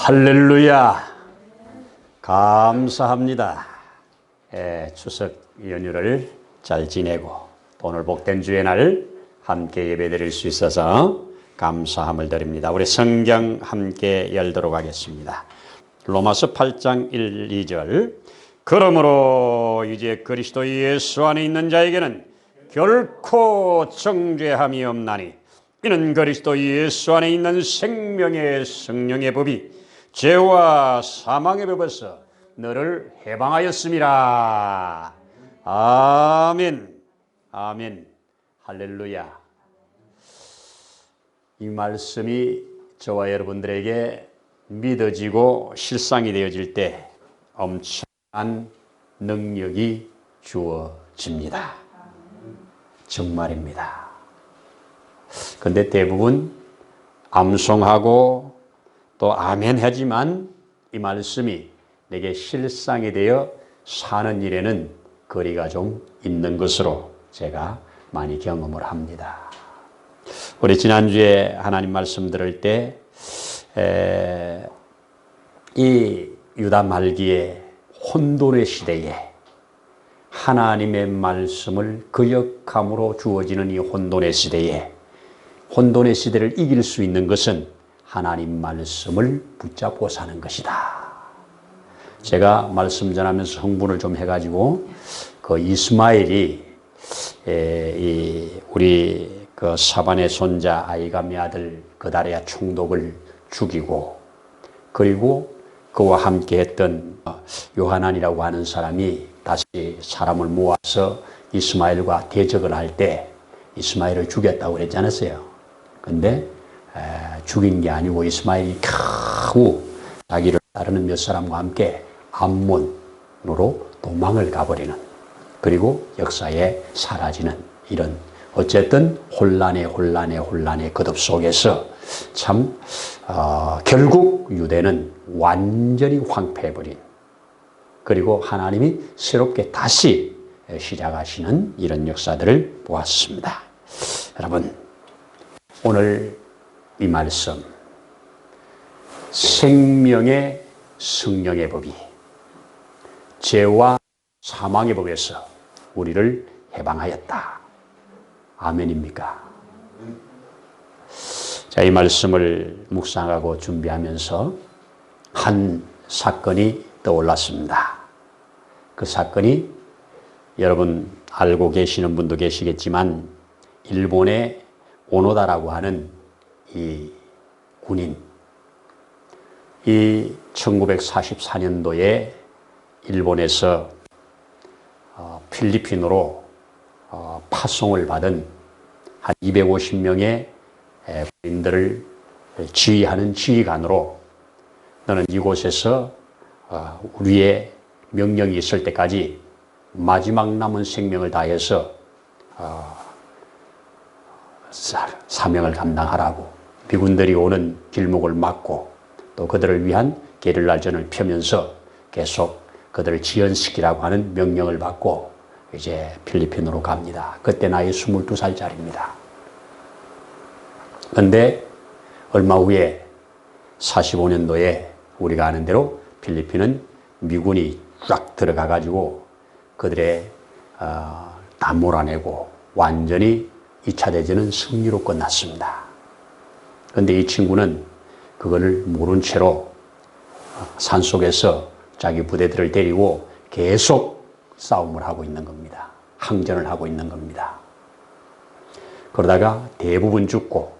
할렐루야. 감사합니다. 추석 연휴를 잘 지내고 오늘 복된 주의 날 함께 예배드릴 수 있어서 감사함을 드립니다. 우리 성경 함께 열도록 하겠습니다. 로마서 8장 1, 2절. 그러므로 이제 그리스도 예수 안에 있는 자에게는 결코 정죄함이 없나니 이는 그리스도 예수 안에 있는 생명의 성령의 법이 죄와 사망의 법에서 너를 해방하였습니다. 아멘. 아멘. 할렐루야. 이 말씀이 저와 여러분들에게 믿어지고 실상이 되어질 때 엄청난 능력이 주어집니다. 정말입니다. 그런데 대부분 암송하고 또 아멘 하지만 이 말씀이 내게 실상이 되어 사는 일에는 거리가 좀 있는 것으로 제가 많이 경험을 합니다. 우리 지난주에 하나님 말씀 들을 때 이 유다 말기에 혼돈의 시대에 하나님의 말씀을 거역함으로 주어지는 이 혼돈의 시대에 혼돈의 시대를 이길 수 있는 것은 하나님 말씀을 붙잡고 사는 것이다. 제가 말씀 전하면서 흥분을 좀 해가지고 그 이스마엘이 우리 그 사반의 손자 아이감의 아들 그다랴 총독을 죽이고 그리고 그와 함께 했던 요하난이라고 하는 사람이 다시 사람을 모아서 이스마엘과 대적을 할 때 이스마엘을 죽였다고 그랬지 않았어요? 근데 죽인 게 아니고 이스마엘이 겨우 자기를 따르는 몇 사람과 함께 암몬으로 도망을 가버리는 그리고 역사에 사라지는 이런 어쨌든 혼란의 거듭 속에서 참 결국 유대는 완전히 황폐해버린 그리고 하나님이 새롭게 다시 시작하시는 이런 역사들을 보았습니다. 여러분 오늘 이 말씀 생명의 성령의 법이 죄와 사망의 법에서 우리를 해방하였다. 아멘입니까? 자, 이 말씀을 묵상하고 준비하면서 한 사건이 떠올랐습니다. 그 사건이 여러분 알고 계시는 분도 계시겠지만 일본의 오노다라고 하는 이 군인, 이 1944년도에 일본에서 필리핀으로 파송을 받은 한 250명의 군인들을 지휘하는 지휘관으로 너는 이곳에서 우리의 명령이 있을 때까지 마지막 남은 생명을 다해서 사명을 감당하라고 미군들이 오는 길목을 막고 또 그들을 위한 게릴라전을 펴면서 계속 그들을 지연시키라고 하는 명령을 받고 이제 필리핀으로 갑니다. 그때 나이 22살짜리입니다. 그런데 얼마 후에 45년도에 우리가 아는 대로 필리핀은 미군이 쫙 들어가 가지고 그들의 다 몰아내고 완전히 2차 대전은 승리로 끝났습니다. 그런데 이 친구는 그거를 모른 채로 산속에서 자기 부대들을 데리고 계속 싸움을 하고 있는 겁니다. 항전을 하고 있는 겁니다. 그러다가 대부분 죽고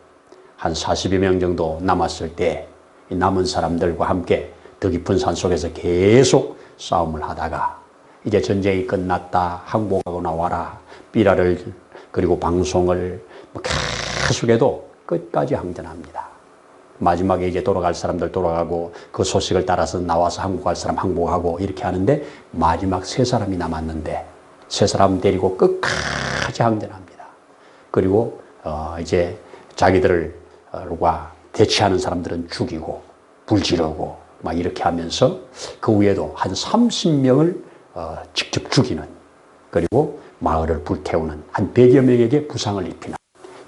한 40여 명 정도 남았을 때 이 남은 사람들과 함께 더 깊은 산속에서 계속 싸움을 하다가 이제 전쟁이 끝났다. 항복하고 나와라. 삐라를 그리고 방송을 계속해도 끝까지 항전합니다. 마지막에 이제 돌아갈 사람들 돌아가고 그 소식을 따라서 나와서 항복할 사람 항복하고 이렇게 하는데 마지막 3사람이 남았는데 3사람 데리고 끝까지 항전합니다. 그리고 이제 자기들과 대치하는 사람들은 죽이고 불지르고 막 이렇게 하면서 그 위에도 한 30명을 직접 죽이는 그리고 마을을 불태우는 한 100여 명에게 부상을 입히는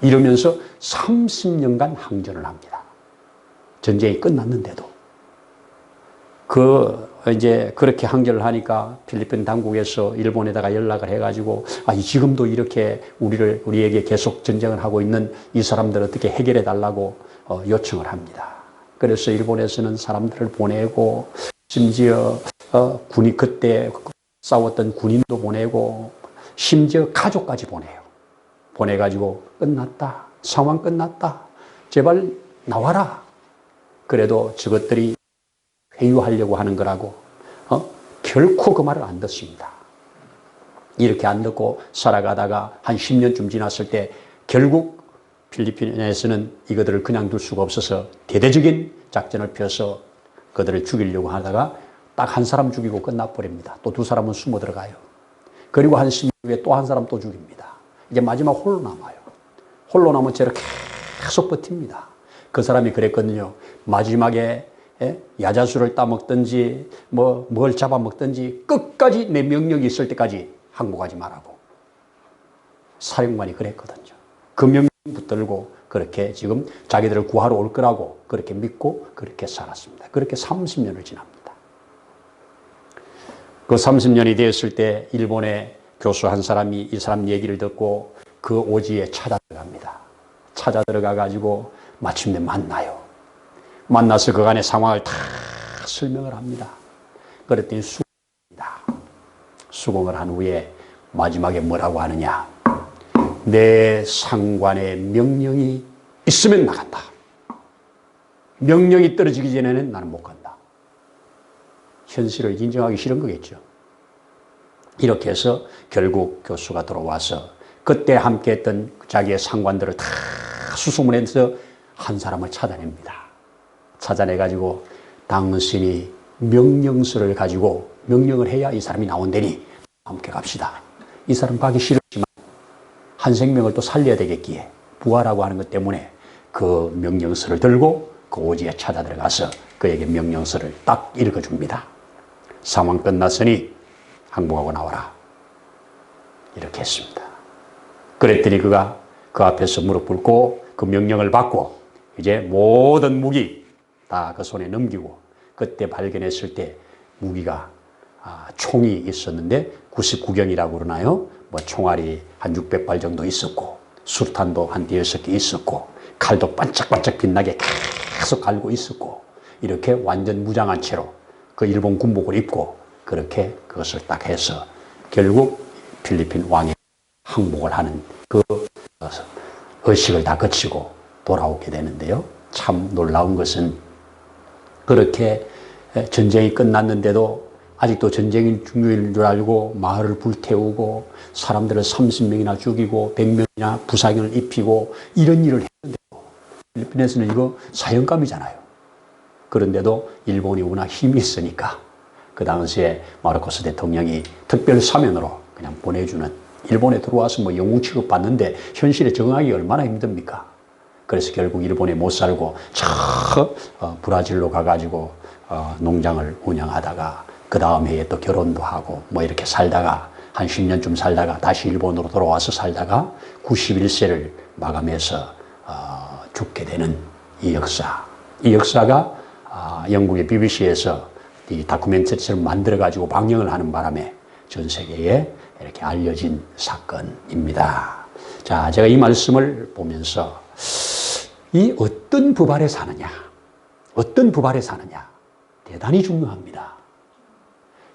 이러면서 30년간 항전을 합니다. 전쟁이 끝났는데도 이제 그렇게 항저를 하니까 필리핀 당국에서 일본에다가 연락을 해가지고 지금도 이렇게 우리에게 계속 전쟁을 하고 있는 이 사람들 어떻게 해결해 달라고 요청을 합니다. 그래서 일본에서는 사람들을 보내고 심지어 그때 싸웠던 군인도 보내고 심지어 가족까지 보내요. 보내가지고 끝났다. 상황 끝났다. 제발 나와라. 그래도 저것들이 회유하려고 하는 거라고 결코 그 말을 안 듣습니다. 이렇게 안 듣고 살아가다가 한 10년쯤 지났을 때 결국 필리핀에서는 이것들을 그냥 둘 수가 없어서 대대적인 작전을 펴서 그들을 죽이려고 하다가 딱 한 사람 죽이고 끝나버립니다. 또 두 사람은 숨어 들어가요. 그리고 한 10년 후에 또 한 사람 또 죽입니다. 이제 마지막 홀로 남아요. 홀로 남은 채로 계속 버팁니다. 그 사람이 그랬거든요. 마지막에 야자수를 따먹든지 뭘 잡아먹든지 끝까지 내 명령이 있을 때까지 항복하지 말라고 사령관이 그랬거든요. 그 명령 붙들고 그렇게 지금 자기들을 구하러 올 거라고 그렇게 믿고 그렇게 살았습니다. 그렇게 30년을 지납니다. 그 30년이 되었을 때 일본의 교수 한 사람이 이 사람 얘기를 듣고 그 오지에 찾아 들어갑니다. 찾아 들어가 가지고 마침내 만나요. 만나서 그간의 상황을 다 설명을 합니다. 그랬더니 수긍합니다. 수긍을 한 후에 마지막에 뭐라고 하느냐. 내 상관의 명령이 있으면 나간다. 명령이 떨어지기 전에는 나는 못 간다. 현실을 인정하기 싫은 거겠죠. 이렇게 해서 결국 교수가 들어와서 그때 함께 했던 자기의 상관들을 다 수소문해서 한 사람을 찾아냅니다. 찾아내가지고 당신이 명령서를 가지고 명령을 해야 이 사람이 나온다니 함께 갑시다. 이 사람 가기 싫었지만 한 생명을 또 살려야 되겠기에 부하라고 하는 것 때문에 그 명령서를 들고 그 오지에 찾아 들어가서 그에게 명령서를 딱 읽어줍니다. 상황 끝났으니 항복하고 나와라. 이렇게 했습니다. 그랬더니 그가 그 앞에서 무릎 꿇고 그 명령을 받고 이제 모든 무기 다 그 손에 넘기고 그때 발견했을 때 무기가 총이 있었는데 99경이라고 그러나요? 총알이 한 600발 정도 있었고 수류탄도 한 5개 있었고 칼도 반짝반짝 빛나게 계속 갈고 있었고 이렇게 완전 무장한 채로 그 일본 군복을 입고 그렇게 그것을 딱 해서 결국 필리핀 왕이 항복을 하는 그 의식을 다 거치고 돌아오게 되는데요. 참 놀라운 것은 그렇게 전쟁이 끝났는데도 아직도 전쟁이 중요한 줄 알고 마을을 불태우고 사람들을 30명이나 죽이고 100명이나 부상을 입히고 이런 일을 했는데도 필리핀에서는 이거 사형감이잖아요. 그런데도 일본이 워낙 힘이 있으니까 그 당시에 마르코스 대통령이 특별 사면으로 그냥 보내주는 일본에 들어와서 영웅 취급 받는데 현실에 적응하기 얼마나 힘듭니까? 그래서 결국 일본에 못 살고 브라질로 가가지고 농장을 운영하다가 그 다음 해에 또 결혼도 하고 이렇게 살다가 한 10년쯤 살다가 다시 일본으로 돌아와서 살다가 91세를 마감해서 죽게 되는 이 역사. 이 역사가 영국의 BBC에서 이 다큐멘터리처럼 만들어가지고 방영을 하는 바람에 전 세계에 이렇게 알려진 사건입니다. 자, 제가 이 말씀을 보면서 이 어떤 법 아래 사느냐, 어떤 법 아래 사느냐 대단히 중요합니다.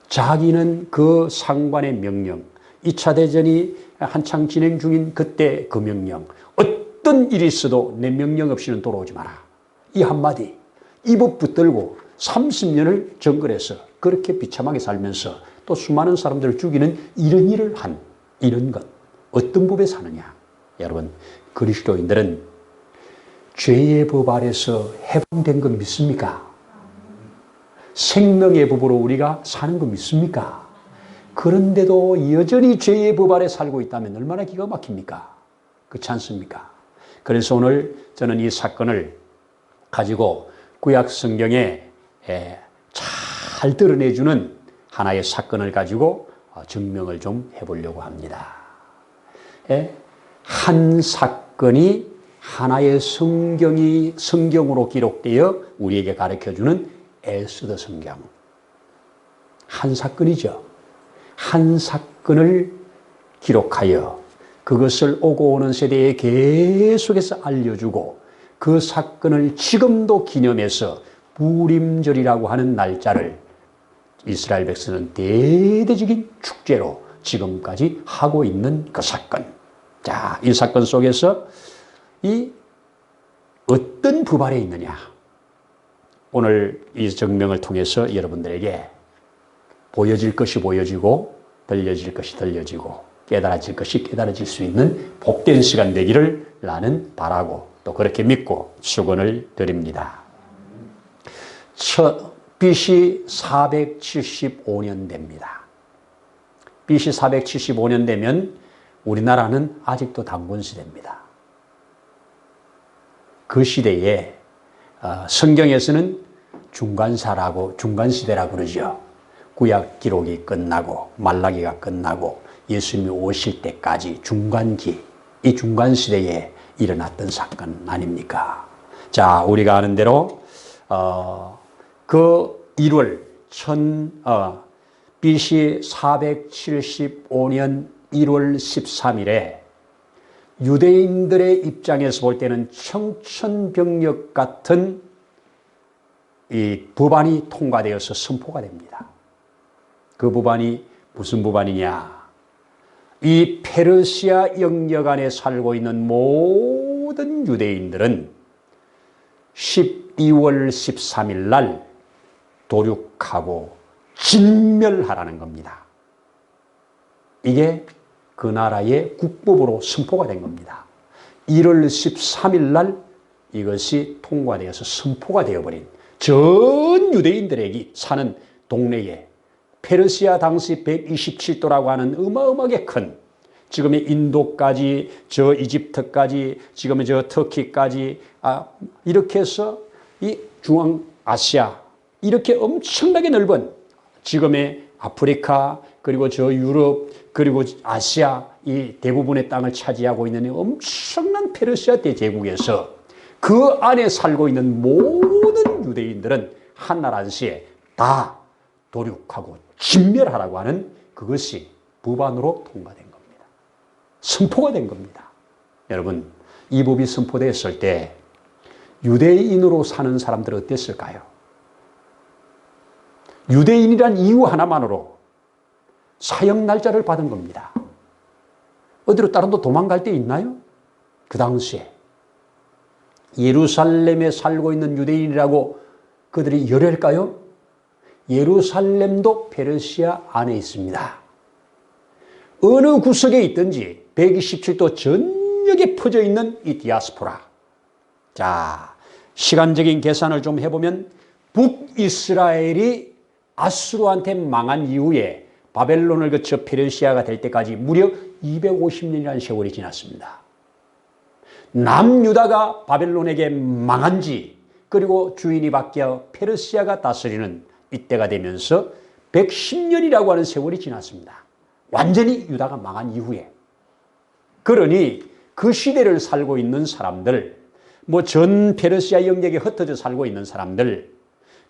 자기는 그 상관의 명령, 2차 대전이 한창 진행 중인 그때 그 명령, 어떤 일이 있어도 내 명령 없이는 돌아오지 마라. 이 한마디, 이 법 붙들고 30년을 정글에서 그렇게 비참하게 살면서 또 수많은 사람들을 죽이는 이런 일을 한 이런 것, 어떤 법에 사느냐. 여러분, 그리스도인들은 죄의 법 아래서 해방된 거 믿습니까? 생명의 법으로 우리가 사는 거 믿습니까? 그런데도 여전히 죄의 법 아래 살고 있다면 얼마나 기가 막힙니까? 그렇지 않습니까? 그래서 오늘 저는 이 사건을 가지고 구약 성경에 잘 드러내주는 하나의 사건을 가지고 증명을 좀 해보려고 합니다. 한 사건이 하나의 성경으로 기록되어 우리에게 가르쳐주는 에스더 성경. 한 사건이죠. 한 사건을 기록하여 그것을 오고 오는 세대에 계속해서 알려주고 그 사건을 지금도 기념해서 부림절이라고 하는 날짜를 이스라엘 백성은 대대적인 축제로 지금까지 하고 있는 그 사건. 자, 이 사건 속에서 이 어떤 부발이 있느냐. 오늘 이 정명을 통해서 여러분들에게 보여질 것이 보여지고 들려질 것이 들려지고 깨달아질 것이 깨달아질 수 있는 복된 시간 되기를 나는 바라고 또 그렇게 믿고 축원을 드립니다. BC 475년 됩니다. BC 475년 되면 우리나라는 아직도 단군시대입니다. 그 시대에 성경에서는 중간시대라고 그러죠. 구약 기록이 끝나고 말라기가 끝나고 예수님이 오실 때까지 중간기, 이 중간시대에 일어났던 사건 아닙니까? 자, 우리가 아는 대로 그 1월 BC 475년 1월 13일에 유대인들의 입장에서 볼 때는 청천벽력 같은 이 법안이 통과되어서 선포가 됩니다. 그 법안이 무슨 법안이냐? 이 페르시아 영역 안에 살고 있는 모든 유대인들은 12월 13일 날 도륙하고 진멸하라는 겁니다. 이게 그 나라의 국법으로 선포가 된 겁니다. 1월 13일 날 이것이 통과되어서 선포가 되어버린 전 유대인들에게 사는 동네에 페르시아 당시 127도라고 하는 어마어마하게 큰 지금의 인도까지 저 이집트까지 지금의 저 터키까지 이렇게 해서 이 중앙아시아 이렇게 엄청나게 넓은 지금의 아프리카 그리고 저 유럽 그리고 아시아 이 대부분의 땅을 차지하고 있는 엄청난 페르시아 대제국에서 그 안에 살고 있는 모든 유대인들은 한날 한시에 다 도륙하고 진멸하라고 하는 그것이 법안으로 통과된 겁니다. 선포가 된 겁니다. 여러분, 이 법이 선포됐을 때 유대인으로 사는 사람들은 어땠을까요? 유대인이란 이유 하나만으로 사형 날짜를 받은 겁니다. 어디로 다른 데 도망갈 데 있나요? 그 당시에 예루살렘에 살고 있는 유대인이라고 그들이 열혈까요? 예루살렘도 페르시아 안에 있습니다. 어느 구석에 있든지 127도 전역에 퍼져 있는 이 디아스포라. 자, 시간적인 계산을 좀 해보면 북이스라엘이 아수르한테 망한 이후에 바벨론을 거쳐 페르시아가 될 때까지 무려 250년이라는 세월이 지났습니다. 남유다가 바벨론에게 망한 지 그리고 주인이 바뀌어 페르시아가 다스리는 이때가 되면서 110년이라고 하는 세월이 지났습니다. 완전히 유다가 망한 이후에. 그러니 그 시대를 살고 있는 사람들, 전 페르시아 영역에 흩어져 살고 있는 사람들,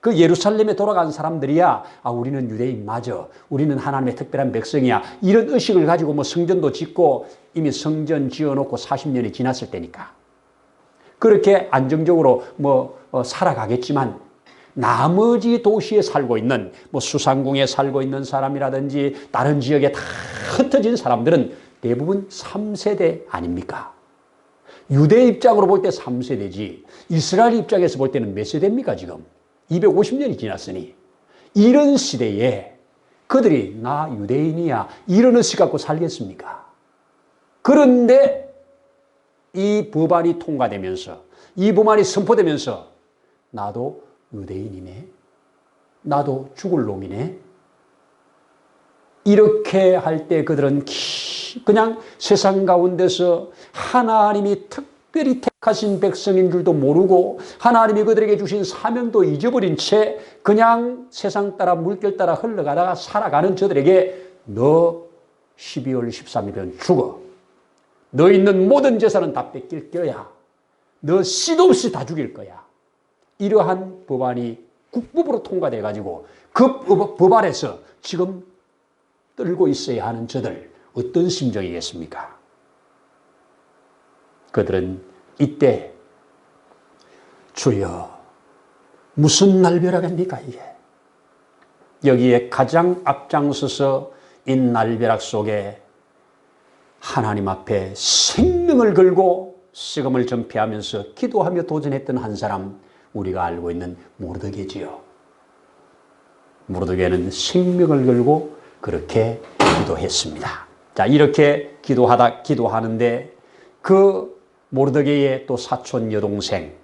그 예루살렘에 돌아간 사람들이야 우리는 유대인 맞아, 우리는 하나님의 특별한 백성이야, 이런 의식을 가지고 성전도 짓고 이미 성전 지어놓고 40년이 지났을 때니까 그렇게 안정적으로 살아가겠지만 나머지 도시에 살고 있는 수상궁에 살고 있는 사람이라든지 다른 지역에 다 흩어진 사람들은 대부분 3세대 아닙니까? 유대 입장으로 볼 때 3세대지 이스라엘 입장에서 볼 때는 몇 세대입니까 지금? 250년이 지났으니 이런 시대에 그들이 나 유대인이야 이런 의식 갖고 살겠습니까? 그런데 이 법안이 통과되면서 이 법안이 선포되면서 나도 유대인이네, 나도 죽을 놈이네, 이렇게 할 때 그들은 그냥 세상 가운데서 하나님이 특별히 택하신 백성인 줄도 모르고 하나님이 그들에게 주신 사명도 잊어버린 채 그냥 세상 따라 물결 따라 흘러가다가 살아가는 저들에게 너 12월 13일은 죽어, 너 있는 모든 재산은 다 뺏길 거야, 너 씨도 없이 다 죽일 거야, 이러한 법안이 국법으로 통과돼 가지고 그 법 아래서 지금 떨고 있어야 하는 저들 어떤 심정이겠습니까? 그들은 이때 주여 무슨 날벼락입니까 이게? 여기에 가장 앞장서서 이 날벼락 속에 하나님 앞에 생명을 걸고 시금을 전폐하면서 기도하며 도전했던 한 사람, 우리가 알고 있는 모르드게지요. 모르드게는 생명을 걸고 그렇게 기도했습니다. 자, 이렇게 기도하는데 그 모르드게의 또 사촌 여동생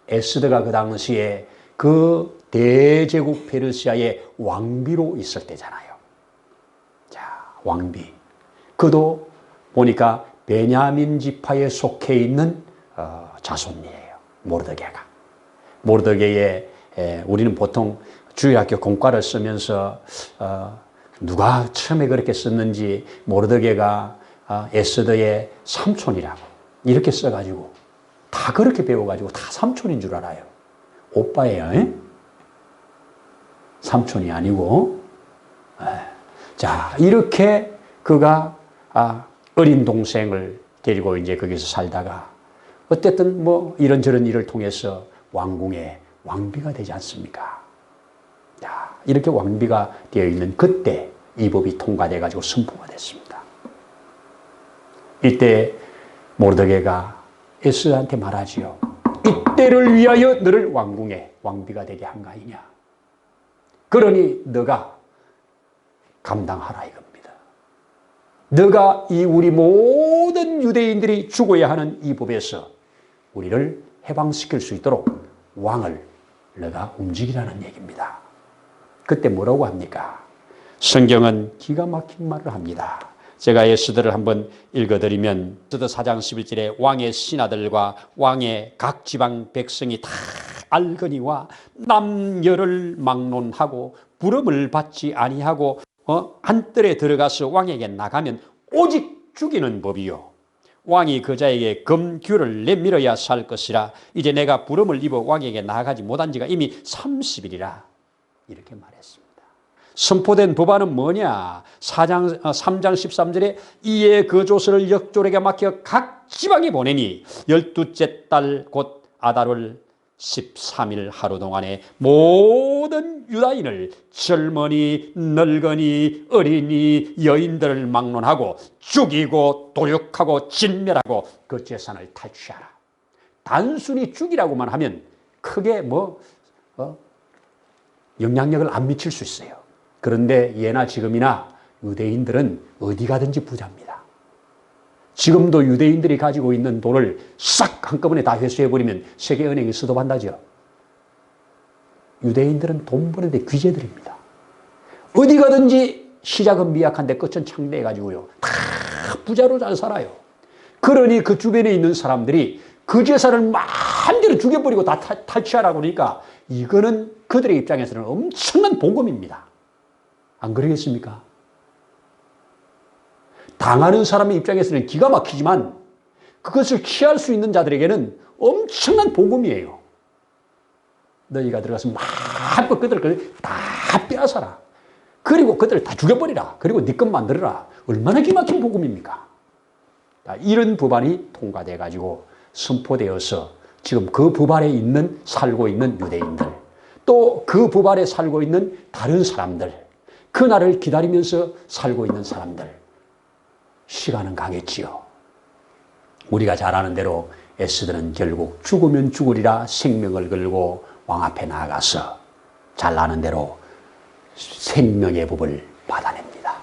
에스더가 그 당시에 그 대제국 페르시아의 왕비로 있을 때잖아요. 자, 왕비. 그도 보니까 베냐민 지파에 속해 있는 자손이에요. 모르드게가. 모르드게의 우리는 보통 주일학교 공과를 쓰면서 누가 처음에 그렇게 썼는지 모르드게가 에스더의 삼촌이라고 이렇게 써가지고 다 그렇게 배워가지고 다 삼촌인 줄 알아요. 오빠예요. 에? 삼촌이 아니고. 자, 이렇게 그가 어린 동생을 데리고 이제 거기서 살다가 어쨌든 뭐 이런저런 일을 통해서 왕궁의 왕비가 되지 않습니까? 자, 이렇게 왕비가 되어 있는 그때 이 법이 통과돼 가지고 선포가 됐습니다. 이때 모르드게가 에스더한테 말하지요. 이때를 위하여 너를 왕궁의 왕비가 되게 한 거 아니냐. 그러니 너가 감당하라 이겁니다. 너가 이 우리 모든 유대인들이 죽어야 하는 이 법에서 우리를 해방시킬 수 있도록 왕을 너가 움직이라는 얘기입니다. 그때 뭐라고 합니까? 성경은 기가 막힌 말을 합니다. 제가 에스더를 한번 읽어드리면 에스더 4장 11절에 왕의 신하들과 왕의 각 지방 백성이 다 알거니와 남녀를 막론하고 부름을 받지 아니하고 안뜰에 들어가서 왕에게 나가면 오직 죽이는 법이요. 왕이 그자에게 금규를 내밀어야 살 것이라. 이제 내가 부름을 입어 왕에게 나아가지 못한 지가 이미 30일이라. 이렇게 말했습니다. 선포된 법안은 뭐냐? 3장 13절에 이에 그 조서를 역졸에게 맡겨 각 지방에 보내니 12째 달 곧 아달월 13일 하루 동안에 모든 유다인을 젊은이, 늙은이, 어린이, 여인들을 막론하고 죽이고 도륙하고 진멸하고 그 재산을 탈취하라. 단순히 죽이라고만 하면 크게 영향력을 안 미칠 수 있어요. 그런데 예나 지금이나 유대인들은 어디 가든지 부자입니다. 지금도 유대인들이 가지고 있는 돈을 싹 한꺼번에 다 회수해버리면 세계은행이 수도받나죠. 유대인들은 돈 버는데 귀재들입니다. 어디 가든지 시작은 미약한데 끝은 창대해가지고요. 다 부자로 잘 살아요. 그러니 그 주변에 있는 사람들이 그 재산을 마음대로 죽여버리고 다 탈취하라고 하니까 이거는 그들의 입장에서는 엄청난 복음입니다. 안 그러겠습니까? 당하는 사람의 입장에서는 기가 막히지만 그것을 취할 수 있는 자들에게는 엄청난 복음이에요. 너희가 들어가서 마음껏 그들을 다 빼앗아라. 그리고 그들을 다 죽여버리라. 그리고 네 것 만들어라. 얼마나 기막힌 복음입니까? 이런 법안이 통과돼 가지고 선포되어서 지금 그 법 아래 살고 있는 유대인들, 또 그 법 아래 살고 있는 다른 사람들, 그날을 기다리면서 살고 있는 사람들, 시간은 가겠지요. 우리가 잘 아는 대로 에스더는 결국 죽으면 죽으리라 생명을 걸고 왕 앞에 나아가서 잘 아는 대로 생명의 법을 받아냅니다.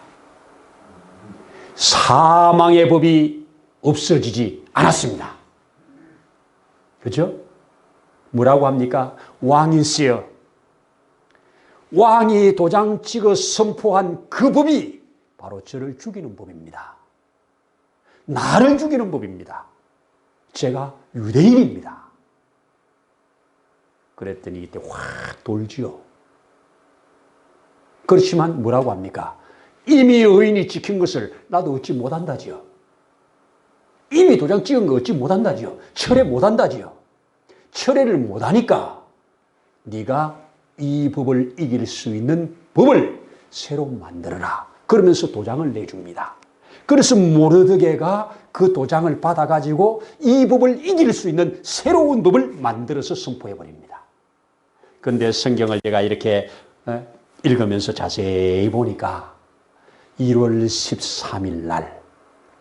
사망의 법이 없어지지 않았습니다. 그렇죠? 뭐라고 합니까? 왕이시여. 왕이 도장 찍어 선포한 그 법이 바로 저를 죽이는 법입니다. 나를 죽이는 법입니다. 제가 유대인입니다. 그랬더니 이때 확 돌지요. 그렇지만 뭐라고 합니까? 이미 의인이 지킨 것을 나도 얻지 못한다지요. 이미 도장 찍은 거 얻지 못한다지요. 철회 못한다지요. 철회를 못하니까 네가 이 법을 이길 수 있는 법을 새로 만들어라. 그러면서 도장을 내줍니다. 그래서 모르드게가 그 도장을 받아가지고 이 법을 이길 수 있는 새로운 법을 만들어서 선포해버립니다. 그런데 성경을 제가 이렇게 읽으면서 자세히 보니까 1월 13일 날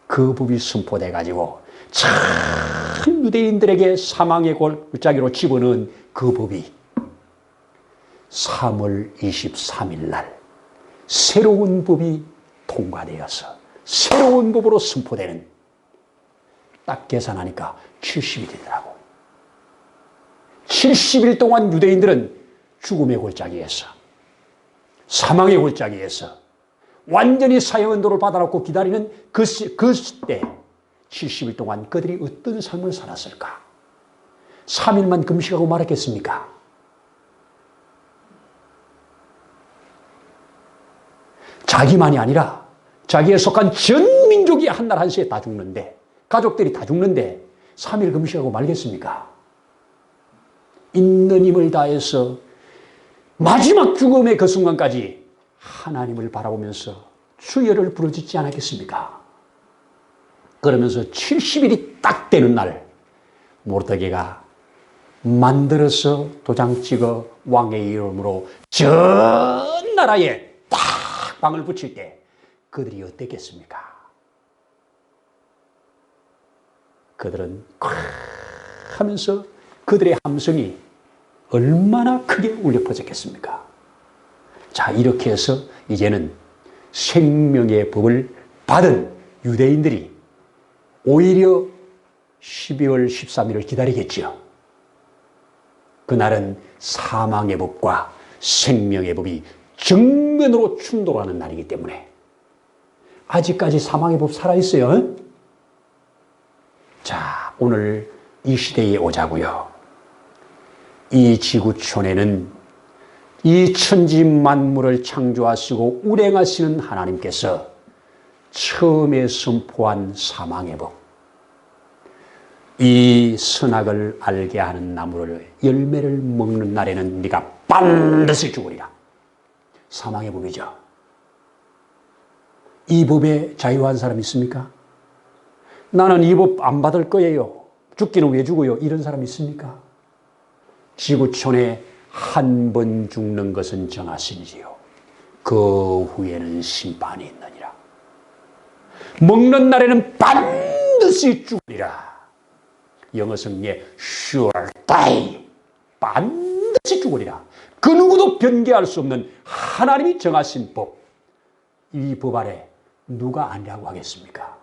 그 법이 선포돼가지고 참 유대인들에게 사망의 골짜기로 집어넣은 그 법이 3월 23일 날 새로운 법이 통과되어서 새로운 법으로 선포되는, 딱 계산하니까 70일이 되더라고. 70일 동안 유대인들은 죽음의 골짜기에서, 사망의 골짜기에서 완전히 사형언도를 받아놓고 기다리는 그 시대 70일 동안 그들이 어떤 삶을 살았을까? 3일만 금식하고 말았겠습니까? 자기만이 아니라 자기에 속한 전 민족이 한날 한시에 다 죽는데, 가족들이 다 죽는데 3일 금식하고 말겠습니까? 있는 힘을 다해서 마지막 죽음의 그 순간까지 하나님을 바라보면서 주여를 부르짖지 않았겠습니까? 그러면서 70일이 딱 되는 날 모르드게가 만들어서 도장 찍어 왕의 이름으로 전 나라에 딱 방을 붙일 때 그들이 어땠겠습니까? 그들은 콱 하면서 그들의 함성이 얼마나 크게 울려 퍼졌겠습니까? 자, 이렇게 해서 이제는 생명의 법을 받은 유대인들이 오히려 12월 13일을 기다리겠죠. 그날은 사망의 법과 생명의 법이 정면으로 충돌하는 날이기 때문에 아직까지 사망의 법 살아있어요. 자, 오늘 이 시대에 오자고요. 이 지구촌에는 이 천지 만물을 창조하시고 운행하시는 하나님께서 처음에 선포한 사망의 법, 이 선악을 알게 하는 나무를 열매를 먹는 날에는 네가 반드시 죽으리라. 사망의 법이죠. 이 법에 자유한 사람 있습니까? 나는 이 법 안 받을 거예요. 죽기는 왜 죽어요? 이런 사람 있습니까? 지구촌에 한 번 죽는 것은 정하시지요. 그 후에는 심판이 있느니라. 먹는 날에는 반드시 죽으리라. 영어 성리에 sure die, 반드시 죽으리라. 그 누구도 변개할 수 없는 하나님이 정하신 법, 이 법 아래 누가 아니라고 하겠습니까?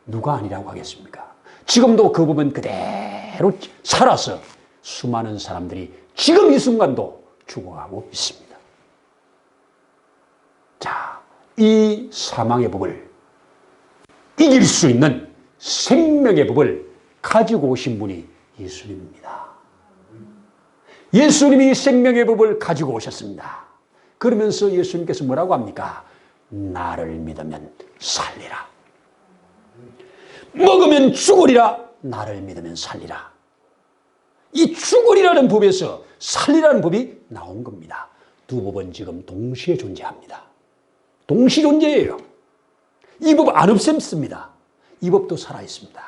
누가 아니라고 하겠습니까? 지금도 그 법은 그대로 살아서 수많은 사람들이 지금 이 순간도 죽어가고 있습니다. 자, 이 사망의 법을 이길 수 있는 생명의 법을 가지고 오신 분이 예수님입니다. 예수님이 생명의 법을 가지고 오셨습니다. 그러면서 예수님께서 뭐라고 합니까? 나를 믿으면 살리라. 먹으면 죽으리라. 나를 믿으면 살리라. 이 죽으리라는 법에서 살리라는 법이 나온 겁니다. 두 법은 지금 동시에 존재합니다. 동시 존재예요. 이 법 안 없앱습니다. 이 법도 살아있습니다.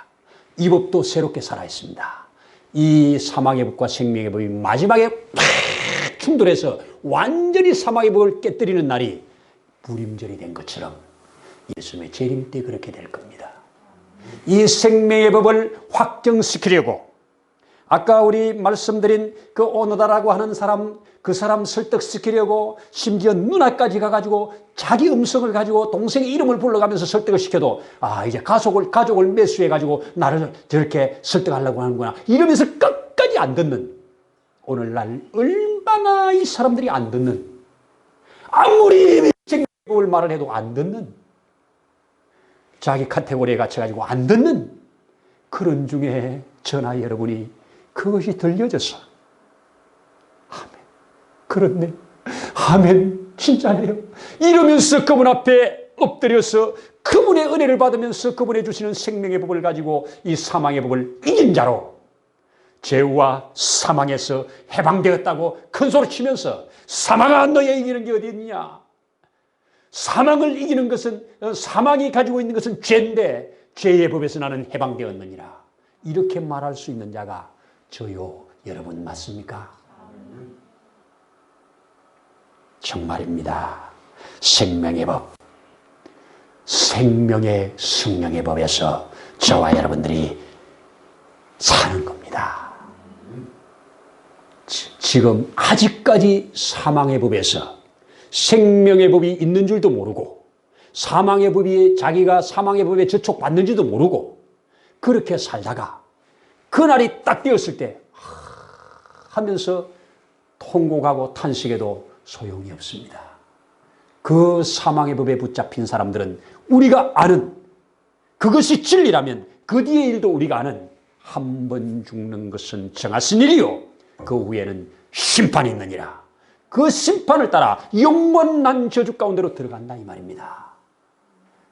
이 법도 새롭게 살아있습니다. 이 사망의 법과 생명의 법이 마지막에 팍 충돌해서 완전히 사망의 법을 깨뜨리는 날이 불임절이 된 것처럼 예수님의 재림 때 그렇게 될 겁니다. 이 생명의 법을 확정시키려고 아까 우리 말씀드린 그 오노다라고 하는 사람, 그 사람 설득시키려고 심지어 누나까지 가가지고 자기 음성을 가지고 동생의 이름을 불러가면서 설득을 시켜도 이제 가족을 매수해가지고 나를 저렇게 설득하려고 하는구나 이러면서 끝까지 안 듣는, 오늘날 얼마나 이 사람들이 안 듣는, 아무리 생명법을 말을 해도 안 듣는, 자기 카테고리에 갇혀가지고 안 듣는 그런 중에 저나 여러분이 그것이 들려져서 아멘, 그렇네, 아멘, 진짜네요 이러면서 그분 앞에 엎드려서 그분의 은혜를 받으면서 그분이 주시는 생명의 법을 가지고 이 사망의 법을 이긴 자로 죄와 사망에서 해방되었다고 큰 소리 치면서 사망아 너의 이기는 게 어디 있느냐? 사망을 이기는 것은 사망이 가지고 있는 것은 죄인데 죄의 법에서 나는 해방되었느니라. 이렇게 말할 수 있는 자가 저요 여러분 맞습니까? 정말입니다. 생명의 법, 생명의 성령의 법에서 저와 여러분들이 사는 겁니다. 지금 아직까지 사망의 법에서 생명의 법이 있는 줄도 모르고 사망의 법이 자기가 사망의 법에 저촉받는지도 모르고 그렇게 살다가 그날이 딱 되었을 때 하면서 통곡하고 탄식해도 소용이 없습니다. 그 사망의 법에 붙잡힌 사람들은 우리가 아는 그것이 진리라면 그 뒤의 일도 우리가 아는 한 번 죽는 것은 정하신 일이요 그 후에는 심판이 있느니라. 그 심판을 따라 영원한 저주 가운데로 들어간다 이 말입니다.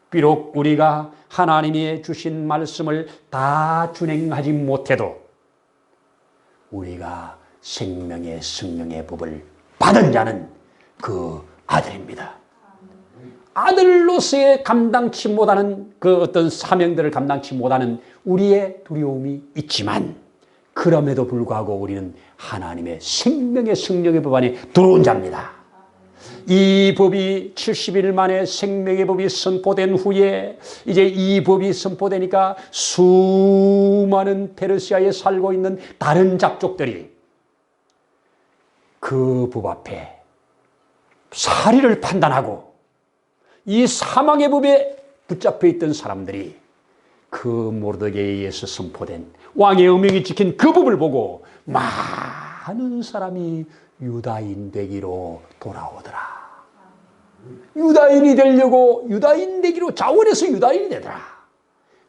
비록 우리가 하나님이 주신 말씀을 다 준행하지 못해도 우리가 생명의 성령의 법을 받은 자는 그 아들입니다. 아들로서의 감당치 못하는 그 어떤 사명들을 감당치 못하는 우리의 두려움이 있지만 그럼에도 불구하고 우리는 하나님의 생명의 성령의 법 안에 들어온 자입니다. 이 법이 70일 만에 생명의 법이 선포된 후에 이제 이 법이 선포되니까 수많은 페르시아에 살고 있는 다른 잡족들이 그 법 앞에 사리를 판단하고 이 사망의 법에 붙잡혀 있던 사람들이 그 모르드게에 의해서 선포된 왕의 어명이 지킨 그 법을 보고 많은 사람이 유다인 되기로 돌아오더라. 유다인이 되려고 유다인 되기로 자원해서 유다인이 되더라.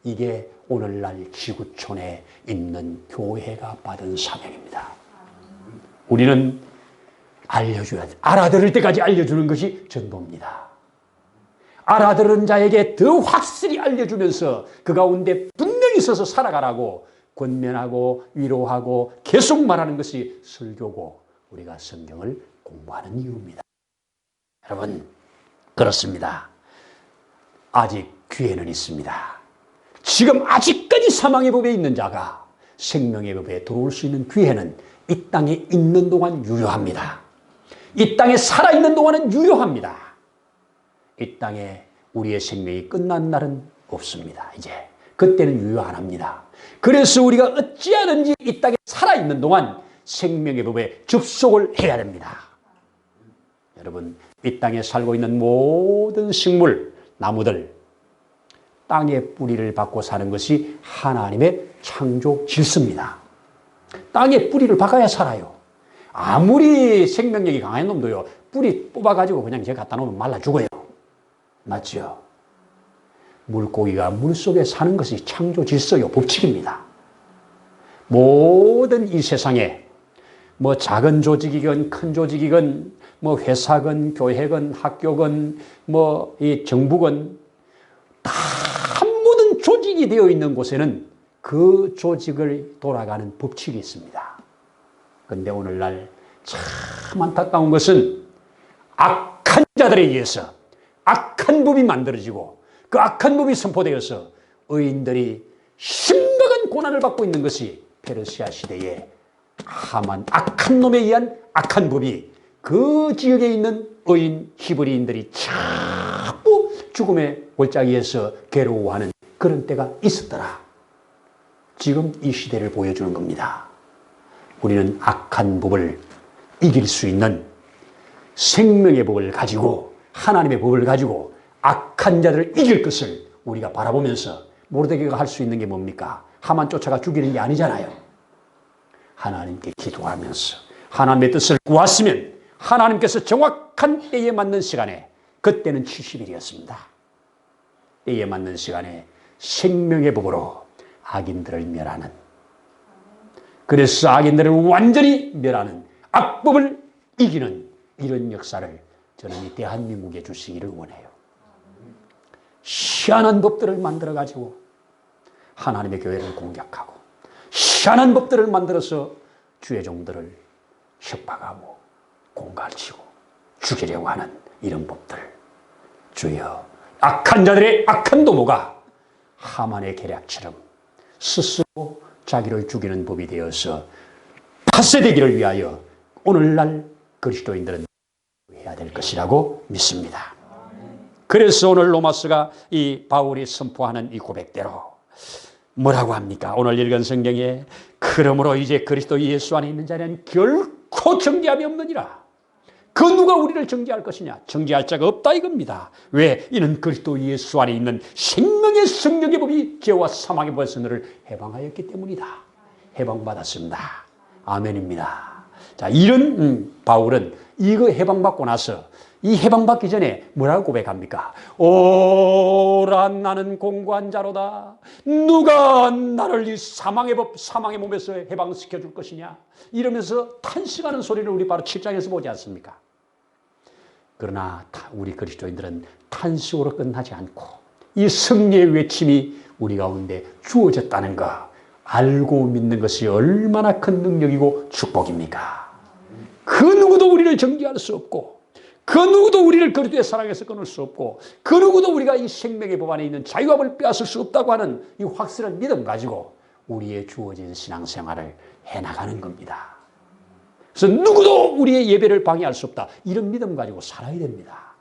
이게 오늘날 지구촌에 있는 교회가 받은 사명입니다. 우리는 알려줘야 돼. 알아들을 때까지 알려주는 것이 전도입니다. 알아들은 자에게 더 확실히 알려주면서 그 가운데 분명히 서서 살아가라고 권면하고 위로하고 계속 말하는 것이 설교고 우리가 성경을 공부하는 이유입니다. 여러분 그렇습니다. 아직 기회는 있습니다. 지금 아직까지 사망의 법에 있는 자가 생명의 법에 들어올 수 있는 기회는 이 땅에 있는 동안 유효합니다. 이 땅에 살아있는 동안은 유효합니다. 이 땅에 우리의 생명이 끝난 날은 없습니다. 이제 그때는 유효 안 합니다. 그래서 우리가 어찌하든지 이 땅에 살아있는 동안 생명의 법에 접속을 해야 됩니다. 여러분 이 땅에 살고 있는 모든 식물, 나무들 땅의 뿌리를 받고 사는 것이 하나님의 창조 질서입니다. 땅에 뿌리를 박아야 살아요. 아무리 생명력이 강한 놈도요 뿌리 뽑아가지고 그냥 제가 갖다 놓으면 말라 죽어요. 맞죠? 물고기가 물속에 사는 것이 창조 질서요 법칙입니다. 모든 이 세상에 뭐 작은 조직이건 큰 조직이건 뭐 회사건 교회건 학교건 뭐 이 정부건 다 모든 조직이 되어 있는 곳에는 그 조직을 돌아가는 법칙이 있습니다. 그런데 오늘날 참 안타까운 것은 악한 자들에 의해서 악한 법이 만들어지고 그 악한 법이 선포되어서 의인들이 심각한 고난을 받고 있는 것이 페르시아 시대에 하만 악한 놈에 의한 악한 법이 그 지역에 있는 의인 히브리인들이 자꾸 죽음의 골짜기에서 괴로워하는 그런 때가 있었더라. 지금 이 시대를 보여주는 겁니다. 우리는 악한 법을 이길 수 있는 생명의 법을 가지고 하나님의 법을 가지고 악한 자들을 이길 것을 우리가 바라보면서 모르드게가 할 수 있는 게 뭡니까? 하만 쫓아가 죽이는 게 아니잖아요. 하나님께 기도하면서 하나님의 뜻을 구했으면 하나님께서 정확한 때에 맞는 시간에 그때는 70일이었습니다. 때에 맞는 시간에 생명의 법으로 악인들을 멸하는 그래서 악인들을 완전히 멸하는 악법을 이기는 이런 역사를 저는 이 대한민국에 주시기를 원해요. 희한한 법들을 만들어가지고 하나님의 교회를 공격하고 희한한 법들을 만들어서 주의 종들을 협박하고 공갈치고 죽이려고 하는 이런 법들. 주여, 악한 자들의 악한 도모가 하만의 계략처럼 스스로 자기를 죽이는 법이 되어서 파쇄되기를 위하여 오늘날 그리스도인들은 해야 될 것이라고 믿습니다. 그래서 오늘 로마서가 이 바울이 선포하는 이 고백대로 뭐라고 합니까? 오늘 읽은 성경에 그러므로 이제 그리스도 예수 안에 있는 자는 결코 정죄함이 없느니라. 그 누가 우리를 정죄할 것이냐? 정죄할 자가 없다 이겁니다. 왜? 이는 그리스도 예수 안에 있는 생명의 성령의 법이 죄와 사망의 법에서 너를 해방하였기 때문이다. 해방받았습니다. 아멘입니다. 자, 이런 바울은 이거 해방받고 나서 이 해방받기 전에 뭐라고 고백합니까? 오라 나는 공고한 자로다. 누가 나를 이 사망의 법, 사망의 몸에서 해방시켜 줄 것이냐? 이러면서 탄식하는 소리를 우리 바로 7장에서 보지 않습니까? 그러나 우리 그리스도인들은 탄식으로 끝나지 않고 이 승리의 외침이 우리 가운데 주어졌다는 거 알고 믿는 것이 얼마나 큰 능력이고 축복입니까? 그 누구도 우리를 정죄할 수 없고 그 누구도 우리를 그리스도의 사랑에서 끊을 수 없고 그 누구도 우리가 이 생명의 법 안에 있는 자유함을 빼앗을 수 없다고 하는 이 확실한 믿음 가지고 우리의 주어진 신앙생활을 해나가는 겁니다. 그래서 누구도 우리의 예배를 방해할 수 없다. 이런 믿음 가지고 살아야 됩니다.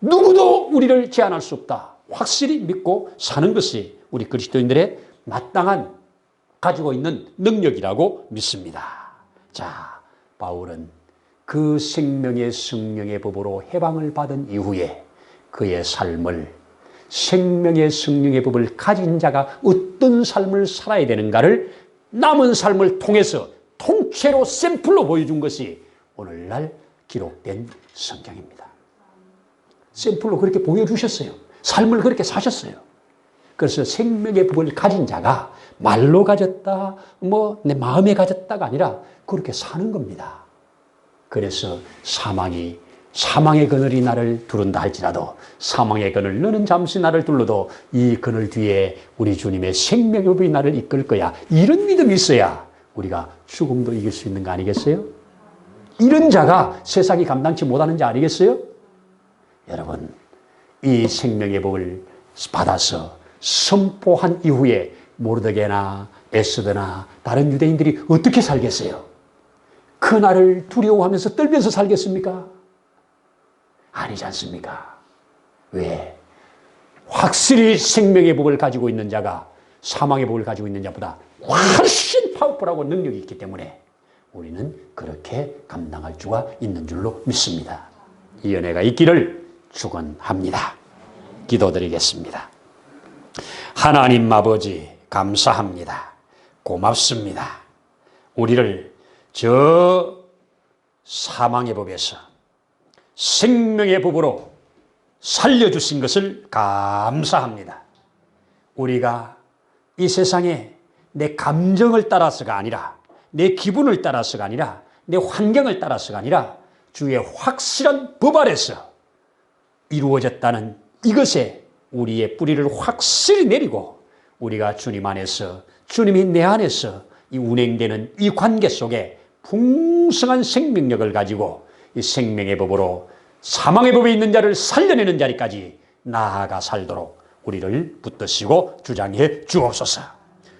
누구도 우리를 제한할 수 없다. 확실히 믿고 사는 것이 우리 그리스도인들의 마땅한 가지고 있는 능력이라고 믿습니다. 자, 바울은 그 생명의 성령의 법으로 해방을 받은 이후에 그의 삶을 생명의 성령의 법을 가진 자가 어떤 삶을 살아야 되는가를 남은 삶을 통해서 통째로 샘플로 보여준 것이 오늘날 기록된 성경입니다. 샘플로 그렇게 보여주셨어요. 삶을 그렇게 사셨어요. 그래서 생명의 법을 가진 자가 말로 가졌다, 내 마음에 가졌다가 아니라 그렇게 사는 겁니다. 그래서 사망의 그늘이 나를 두른다 할지라도 사망의 그늘 너는 잠시 나를 둘러도 이 그늘 뒤에 우리 주님의 생명의 법이 나를 이끌 거야. 이런 믿음이 있어야 우리가 죽음도 이길 수 있는 거 아니겠어요? 이런 자가 세상이 감당치 못하는 자 아니겠어요? 여러분, 이 생명의 법을 받아서 선포한 이후에 모르드게나 에스더나 다른 유대인들이 어떻게 살겠어요? 그날을 두려워하면서 떨면서 살겠습니까? 아니지 않습니까? 왜? 확실히 생명의 법을 가지고 있는 자가 사망의 법을 가지고 있는 자보다 훨씬 파워풀하고 능력이 있기 때문에 우리는 그렇게 감당할 수가 있는 줄로 믿습니다. 이 은혜가 있기를 축원합니다. 기도드리겠습니다. 하나님 아버지 감사합니다. 고맙습니다. 우리를 저 사망의 법에서 생명의 법으로 살려주신 것을 감사합니다. 우리가 이 세상에 내 감정을 따라서가 아니라 내 기분을 따라서가 아니라 내 환경을 따라서가 아니라 주의 확실한 법 아래서 이루어졌다는 이것에 우리의 뿌리를 확실히 내리고 우리가 주님 안에서 주님이 내 안에서 이 운행되는 이 관계 속에 풍성한 생명력을 가지고 이 생명의 법으로 사망의 법에 있는 자를 살려내는 자리까지 나아가 살도록 우리를 붙드시고 주장해 주옵소서.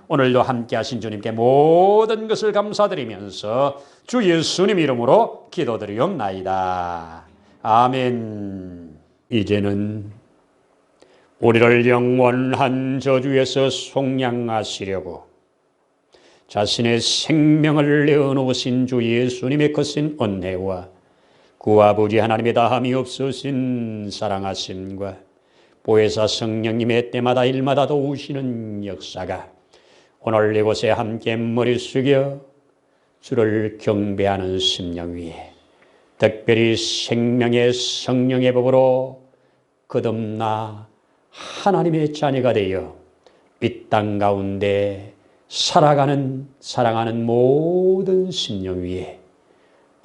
오늘도 함께 하신 주님께 모든 것을 감사드리면서 주 예수님 이름으로 기도드리옵나이다. 아멘. 이제는 우리를 영원한 저주에서 속량하시려고 자신의 생명을 내어놓으신 주 예수님의 거센 은혜와 그 아버지 하나님의 다함이 없으신 사랑하심과 보혜사 성령님의 때마다 일마다 도우시는 역사가 오늘 이곳에 함께 머리 숙여 주를 경배하는 심령 위에 특별히 생명의 성령의 법으로 거듭나 하나님의 자녀가 되어 이 땅 가운데 사랑하는 모든 심령 위에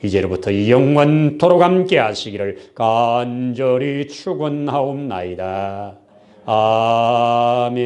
이제로부터 영원토록 함께 하시기를 간절히 축원하옵나이다. 아멘.